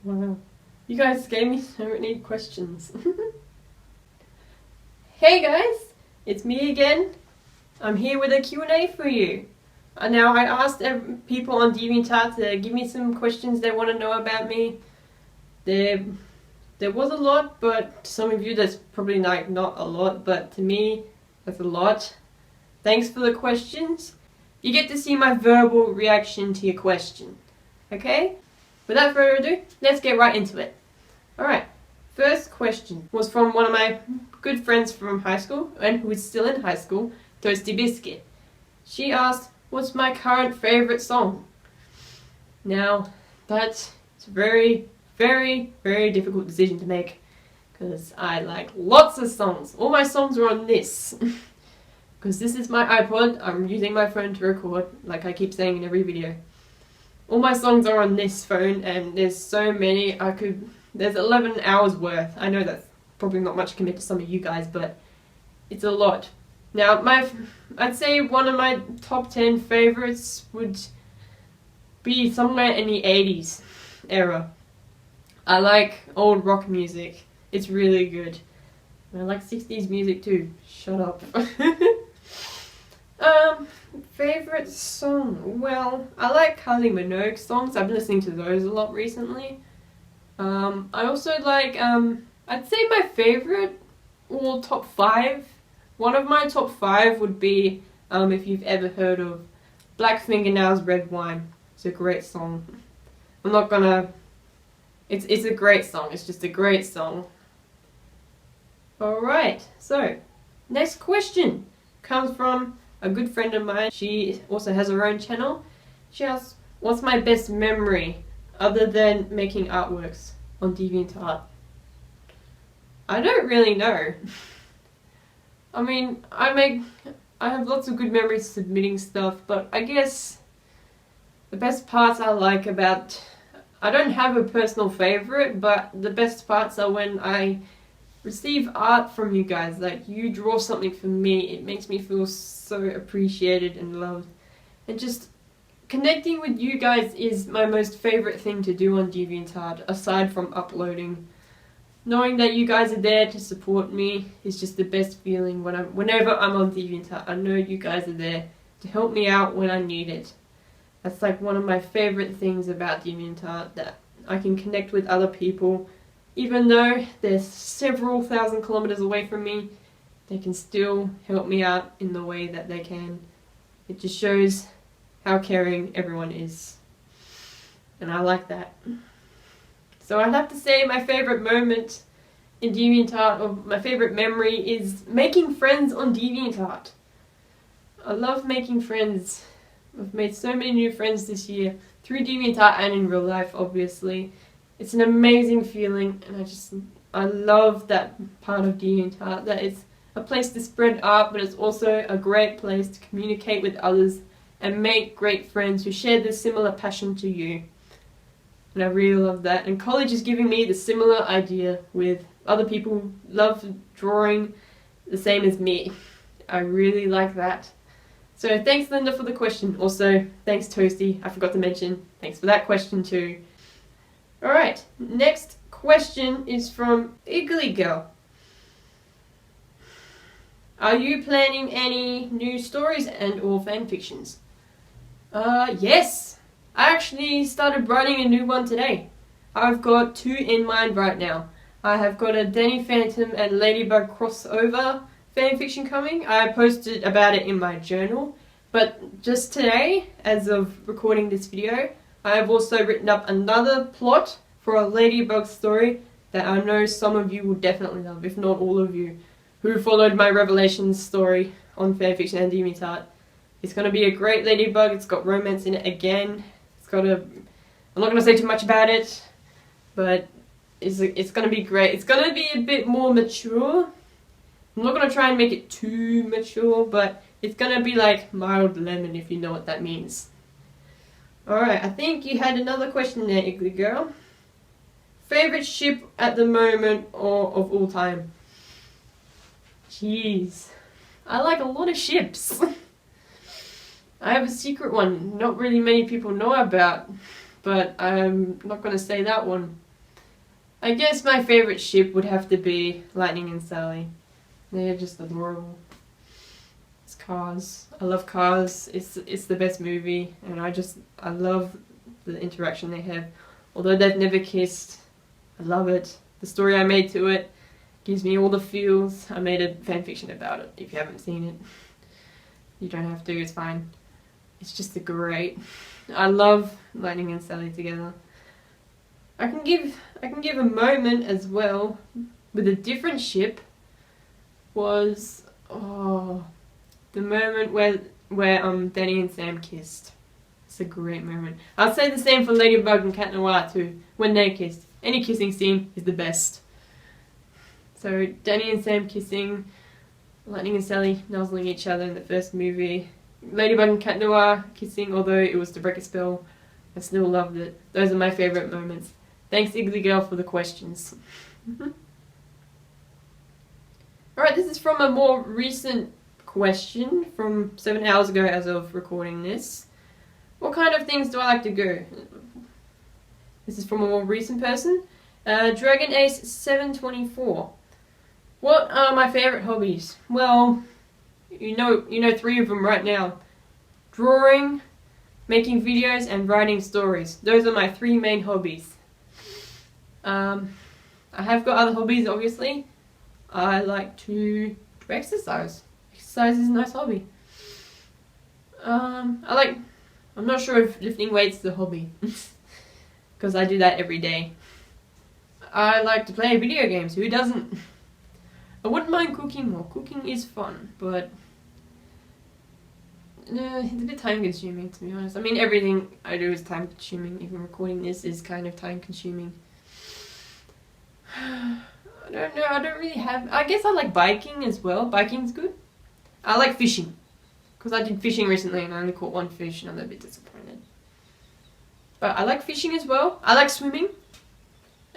Wow. You guys gave me so many questions. Hey guys, it's me again. I'm here with a Q&A for you. Now I asked people on DeviantArt to give me some questions they want to know about me. There was a lot, but to some of you that's probably not a lot, but to me that's a lot. Thanks for the questions. You get to see my verbal reaction to your question. Okay? Without further ado, let's get right into it. Alright, first question was from one of my good friends from high school, and who is still in high school, Toasty Biscuit. She asked, what's my current favourite song? Now, that's a very, very, very difficult decision to make, because I like lots of songs. All my songs are on this. Because this is my iPod, I'm using my phone to record, like I keep saying in every video. All my songs are on this phone, and there's so many, there's 11 hours worth. I know that's probably not much compared to some of you guys, but it's a lot. Now, I'd say one of my top 10 favourites would be somewhere in the 80s era. I like old rock music. It's really good. I like 60s music too. Shut up. Favorite song? Well, I like Kylie Minogue songs. I've been listening to those a lot recently. I also like, I'd say my favorite, or top 5. One of my top 5 would be, if you've ever heard of Black Fingernails Red Wine. It's a great song. I'm not gonna, it's a great song. It's just a great song. Alright, so, next question comes from a good friend of mine. She also has her own channel. She asks, what's my best memory other than making artworks on DeviantArt? I don't really know. I mean, I have lots of good memories submitting stuff, but I guess the best parts I like about, I don't have a personal favorite, but the best parts are when I receive art from you guys. Like, you draw something for me, it makes me feel so appreciated and loved. And just connecting with you guys is my most favorite thing to do on DeviantArt, aside from uploading. Knowing that you guys are there to support me is just the best feeling whenever I'm on DeviantArt. I know you guys are there to help me out when I need it. That's like one of my favorite things about DeviantArt, that I can connect with other people. Even though they're several thousand kilometers away from me, they can still help me out in the way that they can. It just shows how caring everyone is. And I like that. So I'd have to say my favorite moment in DeviantArt, or my favorite memory, is making friends on DeviantArt. I love making friends. I've made so many new friends this year, through DeviantArt and in real life, obviously. It's an amazing feeling, and I love that part of DeviantArt, that it's a place to spread art, but it's also a great place to communicate with others and make great friends who share this similar passion to you. And I really love that. And college is giving me the similar idea with other people who love drawing the same as me. I really like that. So thanks, Linda, for the question. Also, thanks, Toasty. I forgot to mention. Thanks for that question too. Alright, next question is from Iggly Girl. Are you planning any new stories and or fanfictions? Yes! I actually started writing a new one today. I've got 2 in mind right now. I have got a Danny Phantom and Ladybug crossover fanfiction coming. I posted about it in my journal. But just today, as of recording this video, I have also written up another plot for a Ladybug story that I know some of you will definitely love, if not all of you, who followed my Revelations story on fanfiction and DeviantArt. It's going to be a great Ladybug. It's got romance in it again. It's got a... I'm not going to say too much about it, but it's going to be great. It's going to be a bit more mature. I'm not going to try and make it too mature, but it's going to be like mild lemon, if you know what that means. Alright, I think you had another question there, Iggly Girl. Favorite ship at the moment or of all time? Jeez. I like a lot of ships. I have a secret one not really many people know about, but I'm not going to say that one. I guess my favourite ship would have to be Lightning and Sally. They're just adorable. It's Cars. I love Cars. It's the best movie, and I love the interaction they have. Although they've never kissed, I love it. The story I made to it gives me all the feels. I made a fanfiction about it. If you haven't seen it, you don't have to. It's fine. It's just great. I love Lightning and Sally together. I can give a moment as well with a different ship. Was the moment where Danny and Sam kissed. It's a great moment. I'll say the same for Ladybug and Cat Noir too. When they kissed, any kissing scene is the best. So Danny and Sam kissing, Lightning and Sally nuzzling each other in the first movie, Ladybug and Cat Noir kissing, although it was to break a spell, I still loved it. Those are my favourite moments. Thanks Iggly Girl for the questions. Alright, this is from a more recent question from 7 hours ago as of recording this. What kind of things do I like to do? This is from a more recent person. Dragon Ace 724. What are my favourite hobbies? Well, you know 3 of them right now. Drawing, making videos, and writing stories. Those are my 3 main hobbies. I have got other hobbies, obviously. I like to exercise. Exercise is a nice hobby. I'm not sure if lifting weights is a hobby. Because I do that every day. I like to play video games. Who doesn't? I wouldn't mind cooking more. Cooking is fun, but it's a bit time consuming, to be honest. I mean, everything I do is time consuming. Even recording this is kind of time consuming. I don't know, I don't really have... I guess I like biking as well. Biking's good. I like fishing. Because I did fishing recently and I only caught 1 fish and I'm a bit disappointed. But I like fishing as well. I like swimming.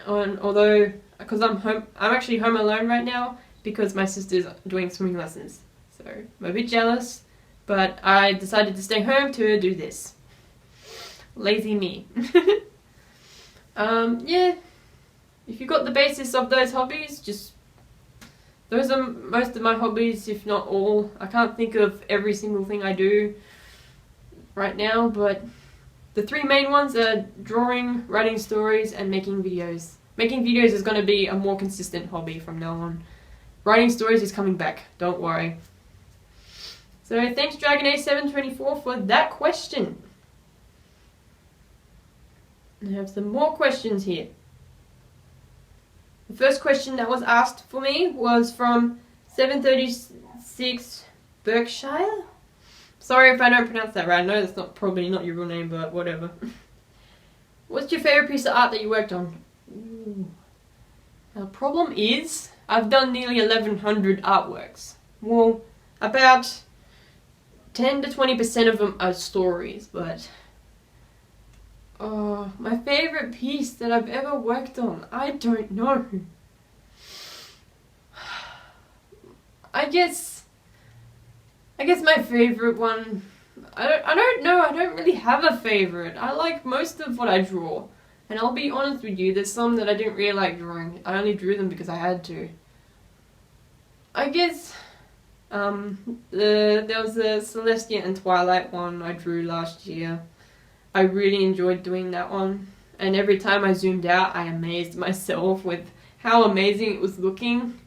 Although, because I'm actually home alone right now because my sister's doing swimming lessons. So, I'm a bit jealous. But I decided to stay home to do this. Lazy me. Yeah. If you got the basis of those hobbies, those are most of my hobbies, if not all. I can't think of every single thing I do right now, but the 3 main ones are drawing, writing stories, and making videos. Making videos is going to be a more consistent hobby from now on. Writing stories is coming back, don't worry. So thanks Dragon A724 for that question. I have some more questions here. The first question that was asked for me was from 736 Berkshire. Sorry if I don't pronounce that right. I know that's probably not your real name, but whatever. What's your favourite piece of art that you worked on? Ooh. Now, the problem is, I've done nearly 1,100 artworks. Well, about 10 to 20% of them are stories, but... Oh, my favourite piece that I've ever worked on, I don't know. I guess my favourite one, I don't know, I don't really have a favourite. I like most of what I draw. And I'll be honest with you, there's some that I didn't really like drawing. I only drew them because I had to. I guess, there was the Celestia and Twilight one I drew last year. I really enjoyed doing that one, and every time I zoomed out I amazed myself with how amazing it was looking.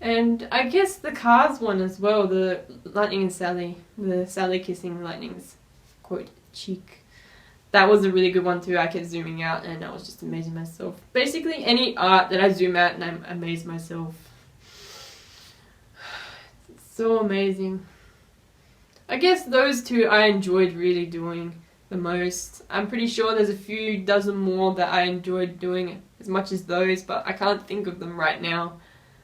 And I guess the Cars one as well, the Lightning and Sally, the Sally kissing Lightning's quote cheek. That was a really good one too. I kept zooming out and I was just amazing myself. Basically any art that I zoom out and I amaze myself. It's so amazing. I guess those 2 I enjoyed really doing the most. I'm pretty sure there's a few dozen more that I enjoyed doing as much as those, but I can't think of them right now.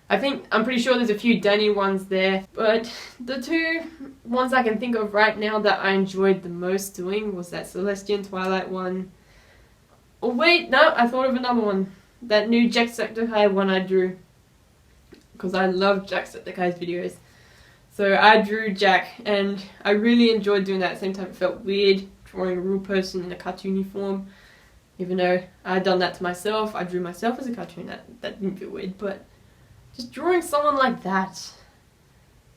I'm pretty sure there's a few Danny ones there, but the 2 ones I can think of right now that I enjoyed the most doing was that Celestian Twilight one. Oh wait, no, I thought of another one. That new Jacksepticeye one I drew. Because I love Jacksepticeye's videos. So I drew Jack, and I really enjoyed doing that. At the same time, it felt weird drawing a real person in a cartoony form. Even though I had done that to myself, I drew myself as a cartoon. That didn't feel weird, but just drawing someone like that,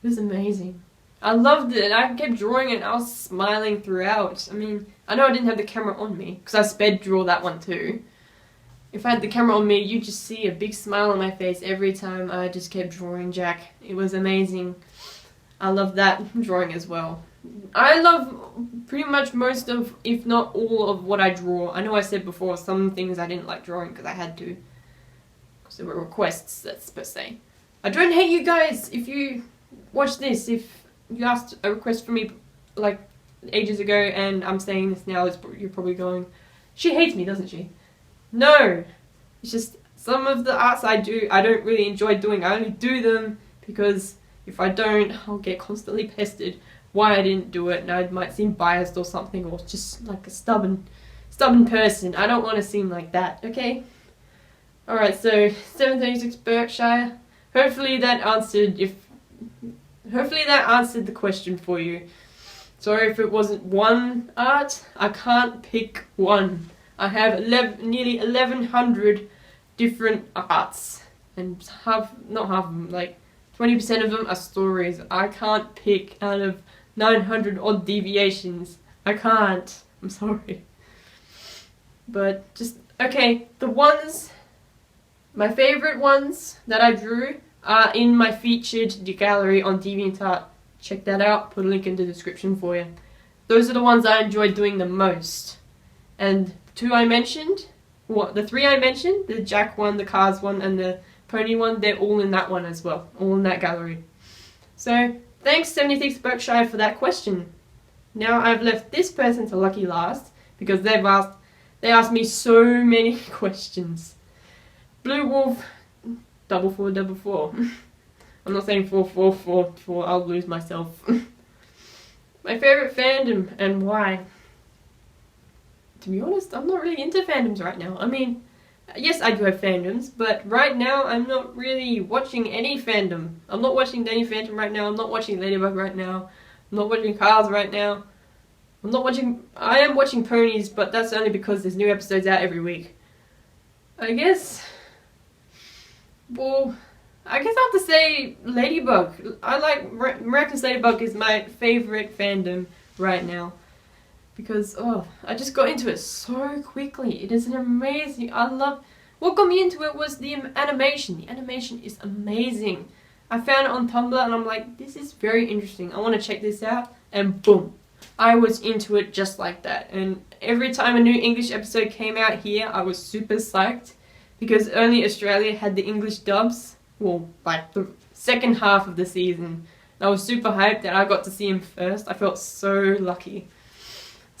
it was amazing. I loved it. I kept drawing it and I was smiling throughout. I mean, I know I didn't have the camera on me, because I sped draw that one too. If I had the camera on me, you'd just see a big smile on my face every time I just kept drawing Jack. It was amazing. I love that drawing as well. I love pretty much most of, if not all of what I draw. I know I said before some things I didn't like drawing because I had to. Because there were requests, that's per se. I don't hate you guys if you watch this. If you asked a request from me like ages ago and I'm saying this now, you're probably going, she hates me, doesn't she? No! It's just some of the arts I do, I don't really enjoy doing. I only do them because if I don't, I'll get constantly pestered why I didn't do it, and I might seem biased or something, or just like a stubborn person. I don't want to seem like that, okay? Alright, so 736 Berkshire. Hopefully that answered the question for you. Sorry if it wasn't one art. I can't pick one. I have nearly 1,100 different arts, and not half of them, like 20% of them are stories. I can't pick out of 900 odd deviations. I can't. I'm sorry. But just, okay, my favourite ones that I drew are in my featured gallery on DeviantArt. Check that out, put a link in the description for you. Those are the ones I enjoyed doing the most. And the 3 I mentioned, the Jack one, the Cars one, and the Pony one, they're all in that one as well, all in that gallery. So, thanks 76 Berkshire for that question. Now I've left this person to lucky last, because they asked me so many questions. Blue Wolf 4444. I'm not saying 444, I'll lose myself. My favourite fandom and why? To be honest, I'm not really into fandoms right now. I mean, yes, I do have fandoms, but right now I'm not really watching any fandom. I'm not watching Danny Phantom right now, I'm not watching Ladybug right now, I'm not watching Cars right now. I am watching Ponies, but that's only because there's new episodes out every week. I guess I'll have to say Ladybug. I like Miraculous Ladybug is my favourite fandom right now. Because, I just got into it so quickly. It is an amazing, what got me into it was the animation. The animation is amazing. I found it on Tumblr and I'm like, this is very interesting. I want to check this out. And boom, I was into it just like that. And every time a new English episode came out here, I was super psyched. Because only Australia had the English dubs. Well, like the second half of the season. And I was super hyped that I got to see him first. I felt so lucky.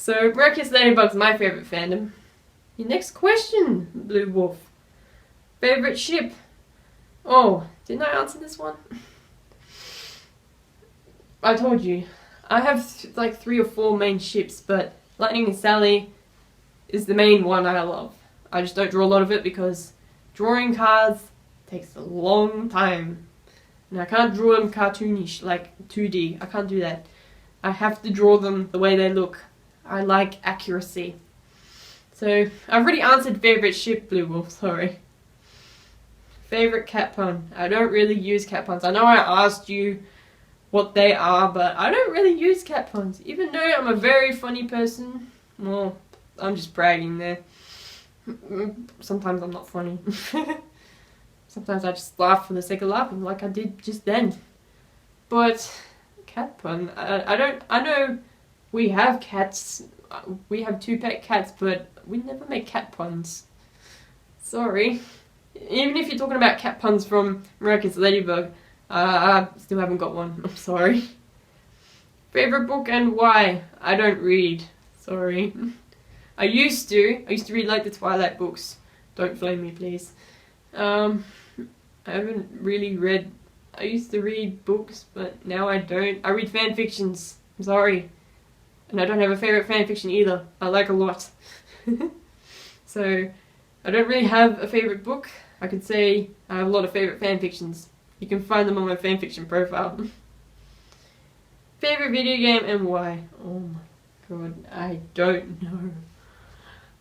So, Miraculous Ladybug's my favourite fandom. Your next question, Blue Wolf. Favourite ship? Oh, didn't I answer this one? I told you. I have like 3 or 4 main ships, but Lightning and Sally is the main one I love. I just don't draw a lot of it because drawing cars takes a long time. And I can't draw them cartoonish, like 2D. I can't do that. I have to draw them the way they look. I like accuracy. So, I've already answered favourite ship, Blue Wolf, sorry. Favourite cat pun. I don't really use cat puns. I know I asked you what they are, but I don't really use cat puns. Even though I'm a very funny person. Well, I'm just bragging there. Sometimes I'm not funny. Sometimes I just laugh for the sake of laughing, like I did just then. But, cat pun. I know we have cats, we have 2 pet cats, but we never make cat puns. Sorry. Even if you're talking about cat puns from Miraculous Ladybug, I still haven't got one. I'm sorry. Favourite book and why? I don't read. Sorry. I used to read like the Twilight books. Don't flame me, please. I haven't really read. I used to read books, but now I don't. I read fan fictions. I'm sorry. And I don't have a favourite fanfiction either. I like a lot. So, I don't really have a favourite book. I could say I have a lot of favourite fanfictions. You can find them on my fanfiction profile. Favourite video game and why? Oh my god, I don't know.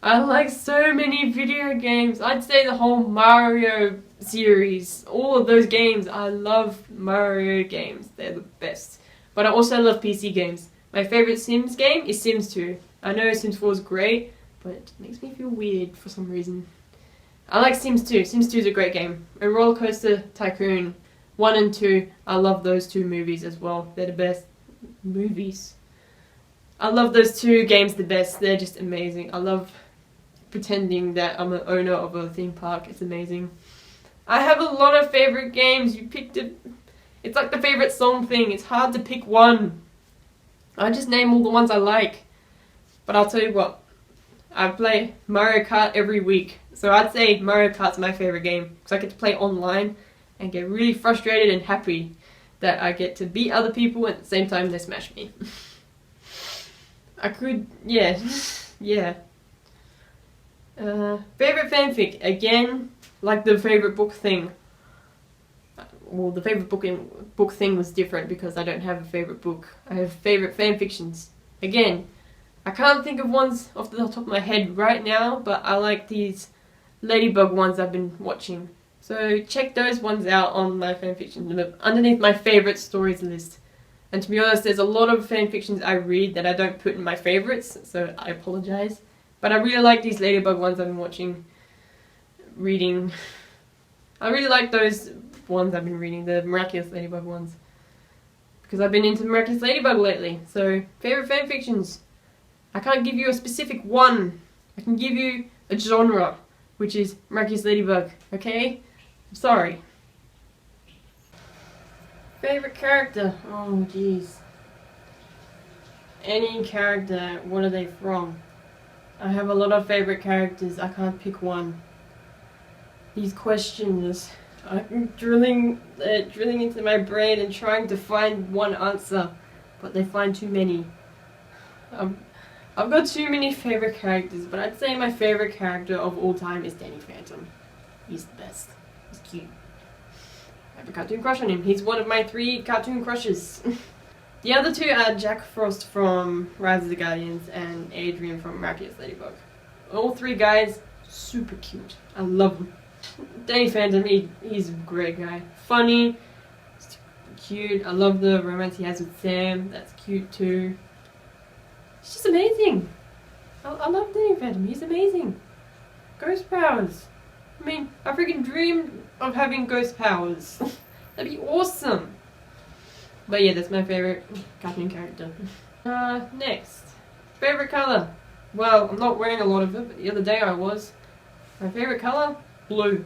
I like so many video games. I'd say the whole Mario series, all of those games. I love Mario games. They're the best. But I also love PC games. My favorite Sims game is Sims 2. I know Sims 4 is great, but it makes me feel weird for some reason. I like Sims 2. Sims 2 is a great game. And Roller Coaster Tycoon 1 and 2. I love those two movies as well. They're the best movies. I love those two games the best. They're just amazing. I love pretending that I'm an owner of a theme park. It's amazing. I have a lot of favorite games. You picked it. It's like the favorite song thing. It's hard to pick one. I just name all the ones I like. But I'll tell you what. I play Mario Kart every week. So I'd say Mario Kart's my favorite game. Because I get to play online and get really frustrated and happy that I get to beat other people and at the same time they smash me. I could, yeah. Yeah. Favorite fanfic, again, like the favorite book thing. Well, the favorite book thing was different because I don't have a favorite book. I have favorite fanfictions. Again, I can't think of ones off the top of my head right now, but I like these Ladybug ones I've been watching. So check those ones out on my fanfiction, underneath my favorite stories list. And to be honest, there's a lot of fanfictions I read that I don't put in my favorites, so I apologize. But I really like these Ladybug ones I've been reading. I really like those ones I've been reading, the Miraculous Ladybug ones. Because I've been into Miraculous Ladybug lately. So, favorite fanfictions. I can't give you a specific one. I can give you a genre, which is Miraculous Ladybug, okay? I'm sorry. Favorite character? Oh, jeez. Any character, what are they from? I have a lot of favorite characters. I can't pick one. These questions, I'm drilling into my brain and trying to find one answer, but they find too many. I've got too many favorite characters, but I'd say my favorite character of all time is Danny Phantom. He's the best. He's cute. I have a cartoon crush on him. He's one of my 3 cartoon crushes. The other 2 are Jack Frost from Rise of the Guardians and Adrian from Miraculous Ladybug. All 3 guys, super cute. I love them. Danny Phantom, he's a great guy. Funny, cute. I love the romance he has with Sam. That's cute too. It's just amazing. I love Danny Phantom. He's amazing. Ghost powers. I mean, I freaking dreamed of having ghost powers. That'd be awesome. But yeah, that's my favorite cartoon character. Next. Favorite color? Well, I'm not wearing a lot of it, but the other day I was. My favorite color? Blue.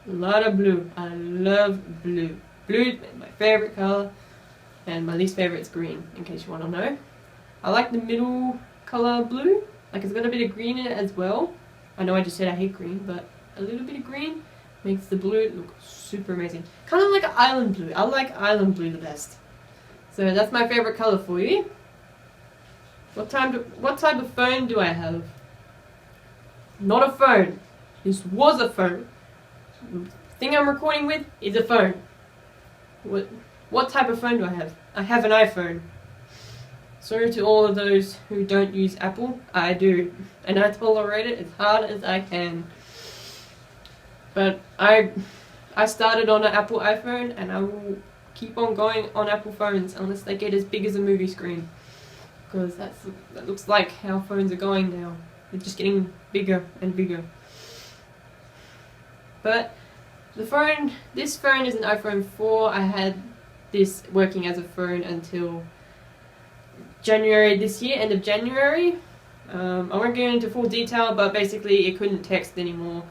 A lot of blue. I love blue. Blue is my favorite color. And my least favorite is green, in case you want to know. I like the middle color blue. Like it's got a bit of green in it as well. I know I just said I hate green, but a little bit of green makes the blue look super amazing. Kind of like an island blue. I like island blue the best. So that's my favorite color for you. What type of phone do I have? Not a phone. This was a phone. The thing I'm recording with is a phone. What type of phone do I have? I have an iPhone. Sorry to all of those who don't use Apple. I do. And I tolerate it as hard as I can. But I started on an Apple iPhone and I will keep on going on Apple phones unless they get as big as a movie screen. Because that looks like how phones are going now. They're just getting bigger and bigger. But this phone is an iPhone 4. I had this working as a phone until January this year, end of January. I won't get into full detail, but basically it couldn't text anymore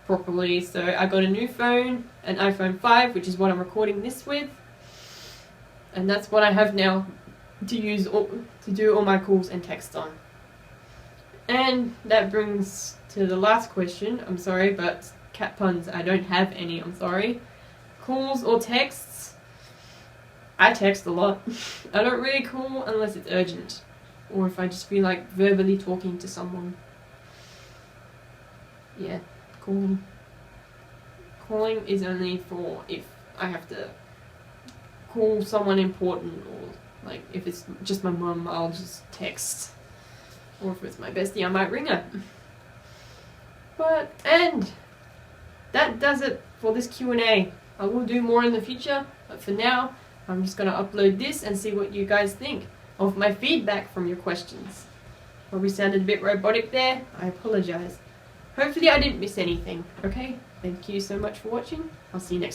properly, so I got a new phone, an iPhone 5, which is what I'm recording this with, and that's what I have now to do all my calls and texts on. And that brings to the last question. I'm sorry, but cat puns, I don't have any, I'm sorry. Calls or texts? I text a lot. I don't really call unless it's urgent, or if I just feel like verbally talking to someone. Yeah, calling. Calling is only for if I have to call someone important, or like if it's just my mum, I'll just text. Or if it's my bestie, I might ring her. And that does it for this Q&A. I will do more in the future, but for now, I'm just going to upload this and see what you guys think of my feedback from your questions. Probably sounded a bit robotic there. I apologize. Hopefully I didn't miss anything, okay? Thank you so much for watching. I'll see you next time.